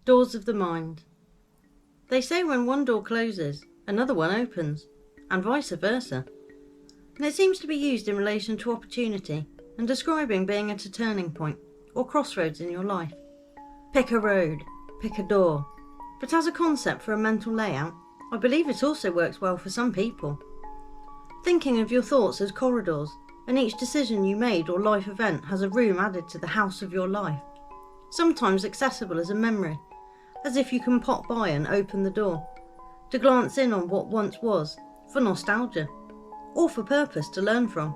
Doors of the mind. They say when one door closes, another one opens, and vice versa. And it seems to be used in relation to opportunity and describing being at a turning point or crossroads in your life. Pick a road, pick a door. But as a concept for a mental layout, I believe it also works well for some people. Thinking of your thoughts as corridors, and each decision you made or life event has a room added to the house of your life, sometimes accessible as a memory, as if you can pop by and open the door, to glance in on what once was, for nostalgia, or for purpose to learn from.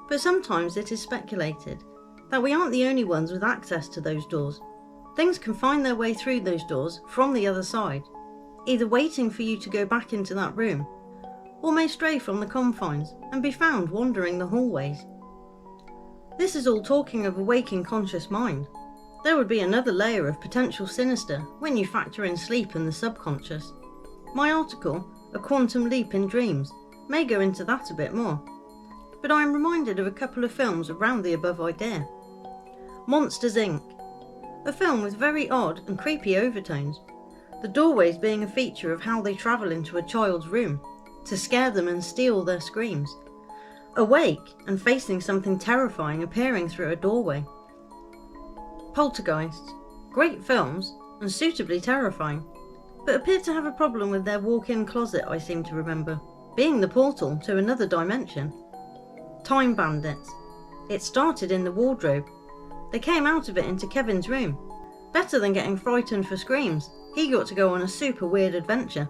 But sometimes it is speculated that we aren't the only ones with access to those doors. Things can find their way through those doors from the other side, either waiting for you to go back into that room, or may stray from the confines and be found wandering the hallways. This is all talking of a waking conscious mind. There would be another layer of potential sinister when you factor in sleep and the subconscious. My article, A Quantum Leap in Dreams, may go into that a bit more, but I am reminded of a couple of films around the above idea. Monsters Inc., a film with very odd and creepy overtones, the doorways being a feature of how they travel into a child's room to scare them and steal their screams. Awake and facing something terrifying appearing through a doorway. Poltergeists, great films and suitably terrifying, but appear to have a problem with their walk-in closet, I seem to remember, being the portal to another dimension. Time Bandits, it started in the wardrobe. They came out of it into Kevin's room. Better than getting frightened for screams, he got to go on a super weird adventure.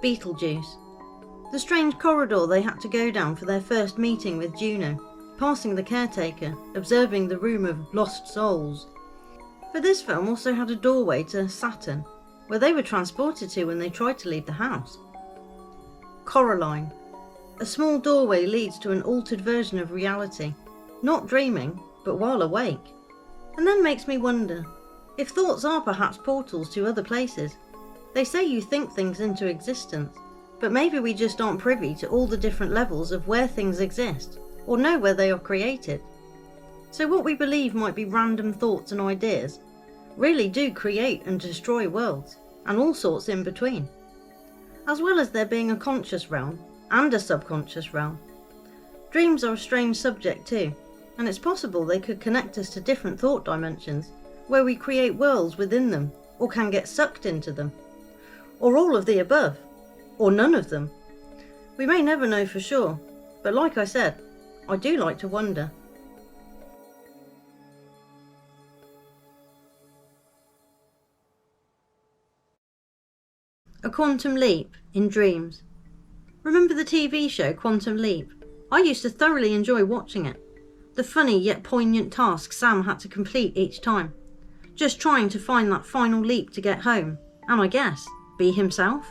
Beetlejuice, the strange corridor they had to go down for their first meeting with Juno, passing the caretaker, observing the room of lost souls. But this film also had a doorway to Saturn, where they were transported to when they tried to leave the house. Coraline, a small doorway leads to an altered version of reality, not dreaming, but while awake. And then makes me wonder, if thoughts are perhaps portals to other places. They say you think things into existence, but maybe we just aren't privy to all the different levels of where things exist, or know where they are created. So what we believe might be random thoughts and ideas really do create and destroy worlds, and all sorts in between. As well as there being a conscious realm and a subconscious realm. Dreams are a strange subject too, and it's possible they could connect us to different thought dimensions, where we create worlds within them, or can get sucked into them. Or all of the above, or none of them. We may never know for sure, but like I said, I do like to wonder. A Quantum Leap in Dreams. Remember the TV show Quantum Leap? I used to thoroughly enjoy watching it. The funny yet poignant task Sam had to complete each time. Just trying to find that final leap to get home, and I guess, be himself.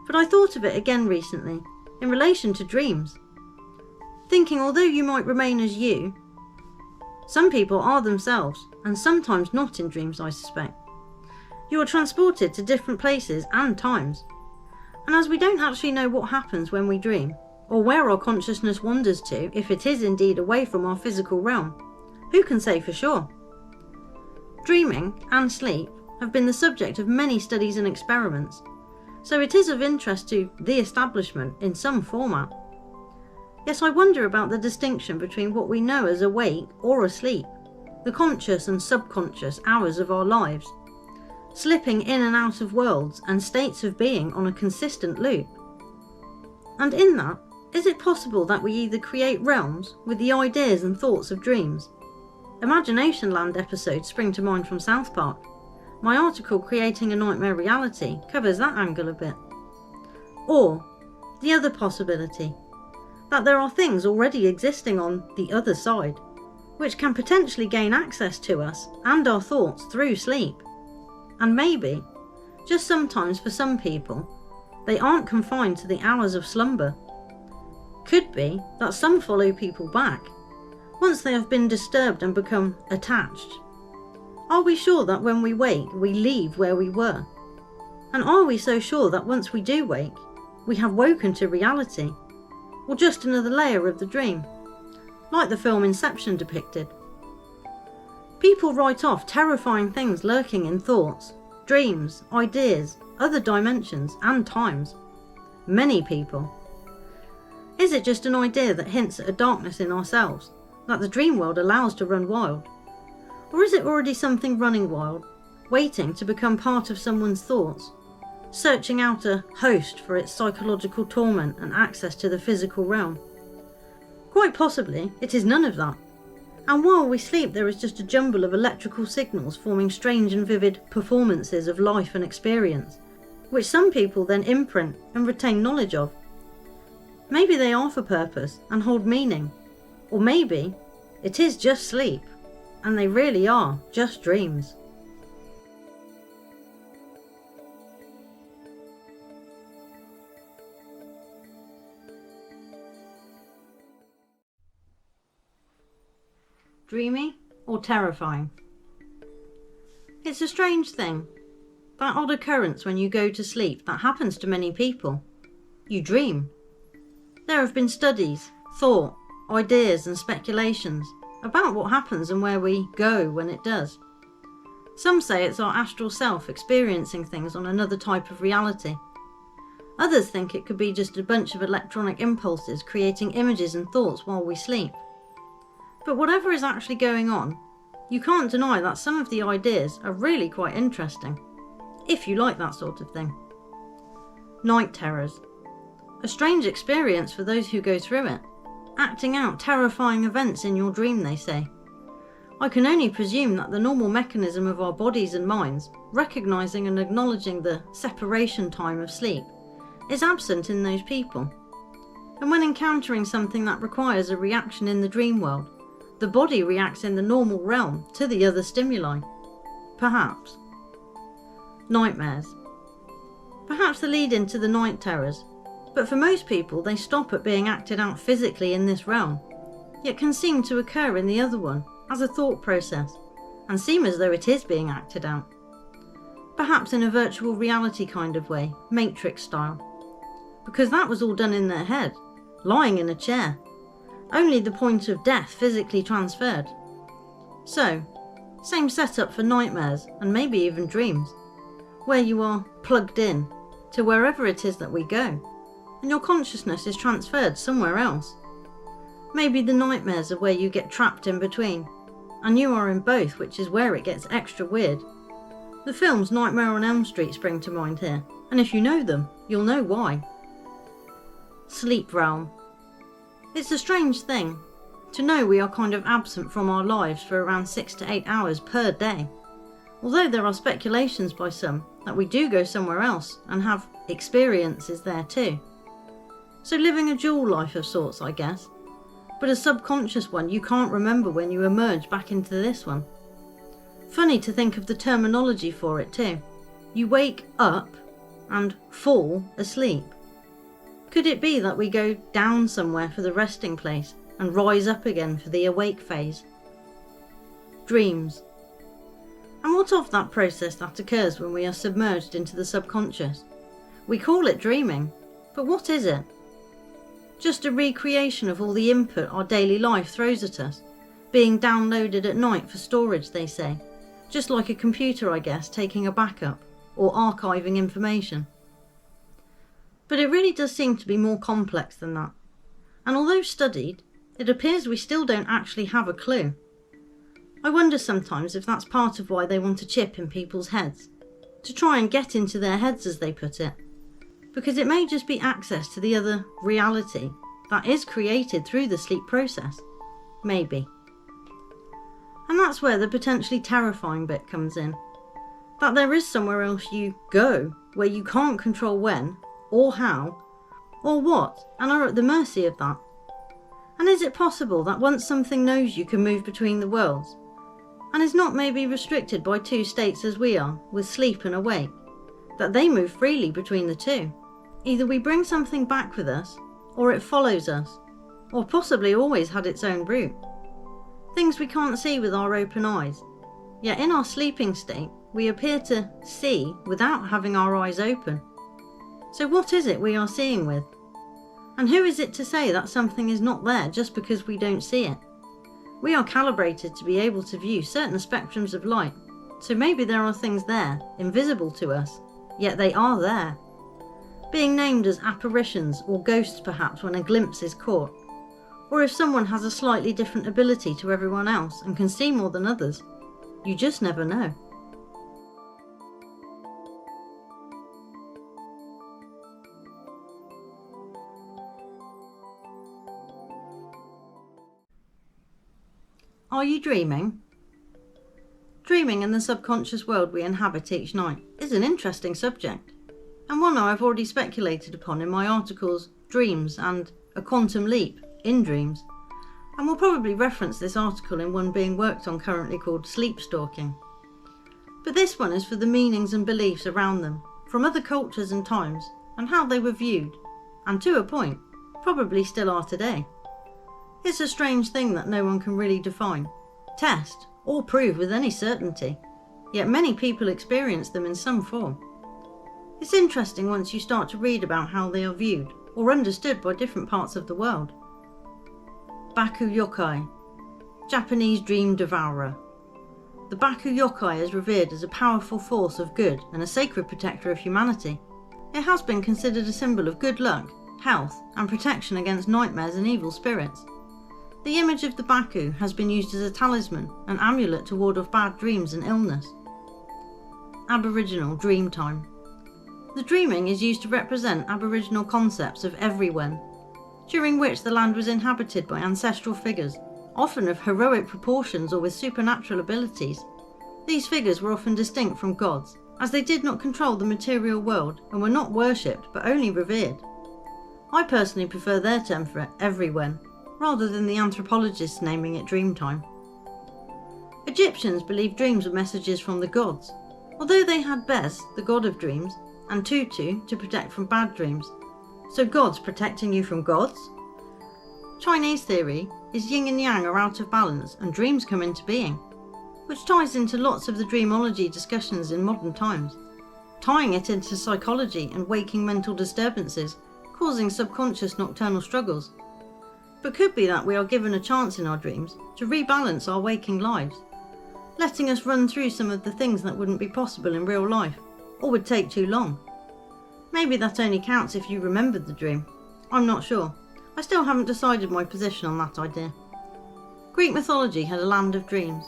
But I thought of it again recently, in relation to dreams. Thinking although you might remain as you, some people are themselves, and sometimes not in dreams, I suspect. You are transported to different places and times. And as we don't actually know what happens when we dream, or where our consciousness wanders to if it is indeed away from our physical realm, who can say for sure? Dreaming and sleep have been the subject of many studies and experiments, so it is of interest to the establishment in some format. Yes, I wonder about the distinction between what we know as awake or asleep, the conscious and subconscious hours of our lives, slipping in and out of worlds and states of being on a consistent loop. And in that, is it possible that we either create realms with the ideas and thoughts of dreams? Imagination Land episodes spring to mind from South Park. My article Creating a Nightmare Reality covers that angle a bit. Or, the other possibility, that there are things already existing on the other side, which can potentially gain access to us and our thoughts through sleep. And maybe, just sometimes for some people, they aren't confined to the hours of slumber. Could be that some follow people back, once they have been disturbed and become attached. Are we sure that when we wake, we leave where we were? And are we so sure that once we do wake, we have woken to reality? Or just another layer of the dream, like the film Inception depicted? People write off terrifying things lurking in thoughts, dreams, ideas, other dimensions and times. Many people. Is it just an idea that hints at a darkness in ourselves, that the dream world allows to run wild? Or is it already something running wild, waiting to become part of someone's thoughts, searching out a host for its psychological torment and access to the physical realm? Quite possibly, it is none of that. And while we sleep, there is just a jumble of electrical signals forming strange and vivid performances of life and experience, which some people then imprint and retain knowledge of. Maybe they are for purpose and hold meaning, or maybe it is just sleep, and they really are just dreams. Dreamy or terrifying? It's a strange thing, that odd occurrence when you go to sleep that happens to many people. You dream. There have been studies, thought, ideas and speculations about what happens and where we go when it does. Some say it's our astral self experiencing things on another type of reality. Others think it could be just a bunch of electronic impulses creating images and thoughts while we sleep. But whatever is actually going on, you can't deny that some of the ideas are really quite interesting, if you like that sort of thing. Night terrors. A strange experience for those who go through it, acting out terrifying events in your dream, they say. I can only presume that the normal mechanism of our bodies and minds, recognising and acknowledging the separation time of sleep, is absent in those people. And when encountering something that requires a reaction in the dream world, the body reacts in the normal realm to the other stimuli. Perhaps. Nightmares. Perhaps the lead into the night terrors, but for most people they stop at being acted out physically in this realm, yet can seem to occur in the other one as a thought process, and seem as though it is being acted out. Perhaps in a virtual reality kind of way, Matrix style. Because that was all done in their head, lying in a chair. Only the point of death physically transferred. So, same setup for nightmares and maybe even dreams, where you are plugged in to wherever it is that we go, and your consciousness is transferred somewhere else. Maybe the nightmares are where you get trapped in between, and you are in both, which is where it gets extra weird. The films Nightmare on Elm Street spring to mind here, and if you know them, you'll know why. Sleep realm. It's a strange thing to know we are kind of absent from our lives for around 6 to 8 hours per day, although there are speculations by some that we do go somewhere else and have experiences there too. So living a dual life of sorts, I guess, but a subconscious one you can't remember when you emerge back into this one. Funny to think of the terminology for it too. You wake up and fall asleep. Could it be that we go down somewhere for the resting place and rise up again for the awake phase? Dreams. And what of that process that occurs when we are submerged into the subconscious? We call it dreaming, but what is it? Just a recreation of all the input our daily life throws at us, being downloaded at night for storage, they say. Just like a computer, I guess, taking a backup or archiving information. But it really does seem to be more complex than that. And although studied, it appears we still don't actually have a clue. I wonder sometimes if that's part of why they want a chip in people's heads, to try and get into their heads, as they put it. Because it may just be access to the other reality that is created through the sleep process. Maybe. And that's where the potentially terrifying bit comes in. That there is somewhere else you go, where you can't control when, or how, or what, and are at the mercy of that. And is it possible that once something knows you can move between the worlds, and is not maybe restricted by two states as we are, with sleep and awake, that they move freely between the two? Either we bring something back with us, or it follows us, or possibly always had its own route. Things we can't see with our open eyes, yet in our sleeping state we appear to see without having our eyes open. So what is it we are seeing with? And who is it to say that something is not there just because we don't see it? We are calibrated to be able to view certain spectrums of light, so maybe there are things there, invisible to us, yet they are there. Being named as apparitions or ghosts perhaps when a glimpse is caught, or if someone has a slightly different ability to everyone else and can see more than others, you just never know. Are you dreaming? Dreaming and the subconscious world we inhabit each night is an interesting subject, and one I've already speculated upon in my articles Dreams and A Quantum Leap in Dreams, and will probably reference this article in one being worked on currently called Sleep Stalking. But this one is for the meanings and beliefs around them, from other cultures and times, and how they were viewed, and to a point, probably still are today. It's a strange thing that no one can really define, test, or prove with any certainty, yet many people experience them in some form. It's interesting once you start to read about how they are viewed or understood by different parts of the world. Baku Yokai, Japanese dream devourer. The Baku Yokai is revered as a powerful force of good and a sacred protector of humanity. It has been considered a symbol of good luck, health, and protection against nightmares and evil spirits. The image of the Baku has been used as a talisman, an amulet to ward off bad dreams and illness. Aboriginal dream time. The dreaming is used to represent Aboriginal concepts of everywhen, during which the land was inhabited by ancestral figures, often of heroic proportions or with supernatural abilities. These figures were often distinct from gods, as they did not control the material world and were not worshipped but only revered. I personally prefer their term for it, everywhen, rather than the anthropologists naming it dreamtime. Egyptians believed dreams were messages from the gods, although they had Bes, the god of dreams, and Tutu to protect from bad dreams. So gods protecting you from gods? Chinese theory is yin and yang are out of balance and dreams come into being, which ties into lots of the dreamology discussions in modern times, tying it into psychology and waking mental disturbances, causing subconscious nocturnal struggles. But could be that we are given a chance in our dreams to rebalance our waking lives, letting us run through some of the things that wouldn't be possible in real life, or would take too long. Maybe that only counts if you remembered the dream. I'm not sure. I still haven't decided my position on that idea. Greek mythology had a land of dreams,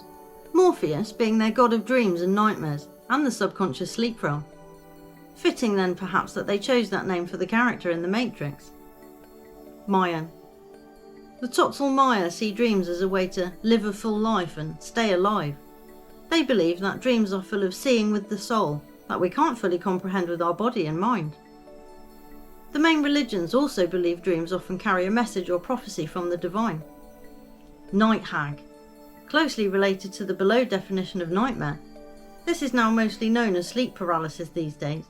Morpheus being their god of dreams and nightmares, and the subconscious sleep realm. Fitting then perhaps that they chose that name for the character in The Matrix. Mayan. The Tzotzil Maya see dreams as a way to live a full life and stay alive. They believe that dreams are full of seeing with the soul that we can't fully comprehend with our body and mind. The main religions also believe dreams often carry a message or prophecy from the divine. Night hag. Closely related to the below definition of nightmare, this is now mostly known as sleep paralysis these days,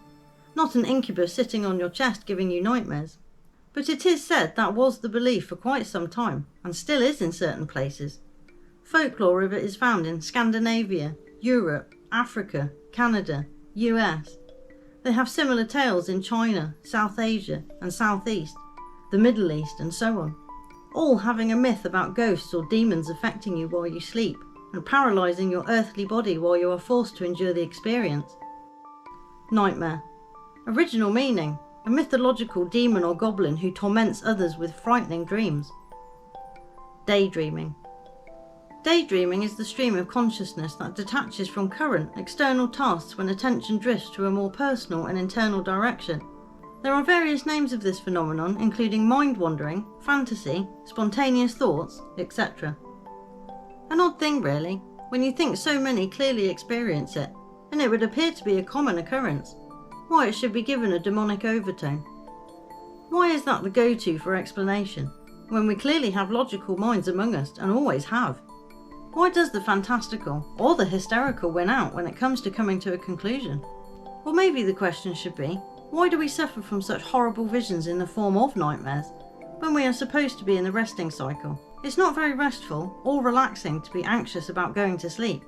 not an incubus sitting on your chest giving you nightmares. But it is said that was the belief for quite some time, and still is in certain places. Folklore of it is found in Scandinavia, Europe, Africa, Canada, US. They have similar tales in China, South Asia and Southeast, the Middle East and so on, all having a myth about ghosts or demons affecting you while you sleep and paralysing your earthly body while you are forced to endure the experience. Nightmare. Original meaning: a mythological demon or goblin who torments others with frightening dreams. Daydreaming. Daydreaming is the stream of consciousness that detaches from current, external tasks when attention drifts to a more personal and internal direction. There are various names of this phenomenon, including mind-wandering, fantasy, spontaneous thoughts, etc. An odd thing really, when you think so many clearly experience it, and it would appear to be a common occurrence, why it should be given a demonic overtone. Why is that the go-to for explanation, when we clearly have logical minds among us and always have? Why does the fantastical or the hysterical win out when it comes to coming to a conclusion? Or maybe the question should be, why do we suffer from such horrible visions in the form of nightmares, when we are supposed to be in the resting cycle? It's not very restful or relaxing to be anxious about going to sleep,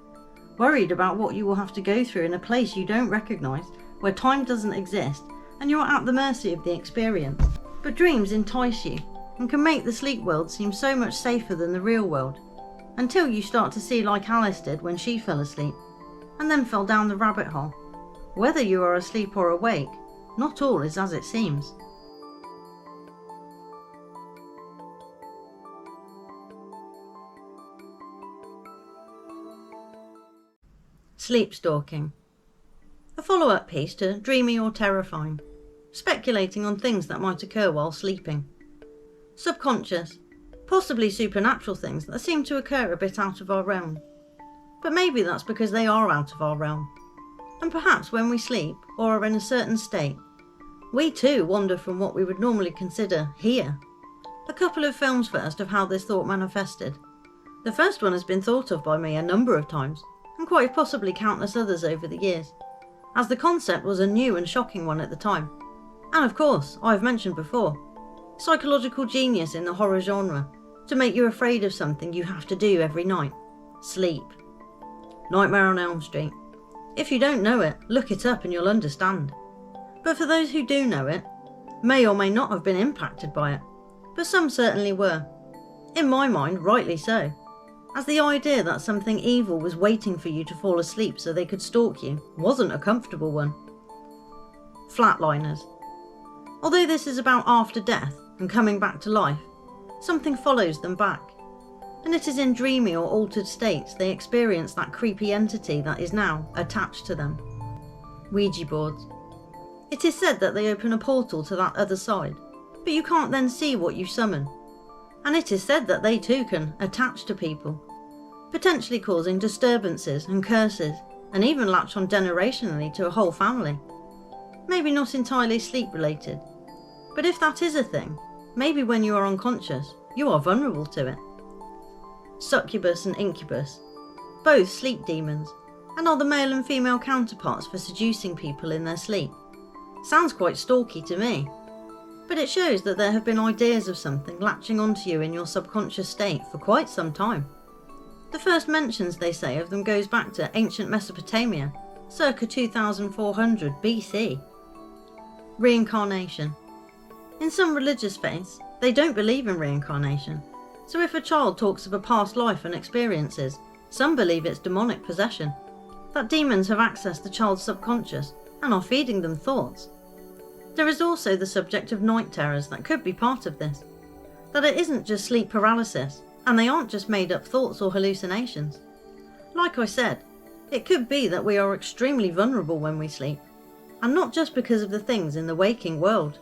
worried about what you will have to go through in a place you don't recognise, where time doesn't exist, and you are at the mercy of the experience. But dreams entice you, and can make the sleep world seem so much safer than the real world. until you start to see like Alice did when she fell asleep, and then fell down the rabbit hole. Whether you are asleep or awake, not all is as it seems. Sleep stalking. A follow-up piece to Dreamy or Terrifying, speculating on things that might occur while sleeping. Subconscious, possibly supernatural things that seem to occur a bit out of our realm. But maybe that's because they are out of our realm. And perhaps when we sleep, or are in a certain state, we too wander from what we would normally consider here. A couple of films first of how this thought manifested. The first one has been thought of by me a number of times, and quite possibly countless others over the years, as the concept was a new and shocking one at the time. And of course, I've mentioned before, psychological genius in the horror genre, to make you afraid of something you have to do every night: sleep. Nightmare on Elm Street. If you don't know it, look it up and you'll understand. But for those who do know it, may or may not have been impacted by it, but some certainly were. In my mind, rightly so, as the idea that something evil was waiting for you to fall asleep so they could stalk you wasn't a comfortable one. Flatliners. Although this is about after death and coming back to life, something follows them back, and it is in dreamy or altered states they experience that creepy entity that is now attached to them. Ouija boards. It is said that they open a portal to that other side, but you can't then see what you summon. And it is said that they too can attach to people, potentially causing disturbances and curses, and even latch on generationally to a whole family. Maybe not entirely sleep related, but if that is a thing, maybe when you are unconscious, you are vulnerable to it. Succubus and incubus, both sleep demons, and are the male and female counterparts for seducing people in their sleep. Sounds quite stalky to me, but it shows that there have been ideas of something latching onto you in your subconscious state for quite some time. The first mentions, they say, of them goes back to ancient Mesopotamia, circa 2400 BC. Reincarnation. In some religious faiths, they don't believe in reincarnation, so if a child talks of a past life and experiences, some believe it's demonic possession, that demons have accessed the child's subconscious and are feeding them thoughts. There is also the subject of night terrors that could be part of this, that it isn't just sleep paralysis, and they aren't just made up thoughts or hallucinations. Like I said, it could be that we are extremely vulnerable when we sleep, and not just because of the things in the waking world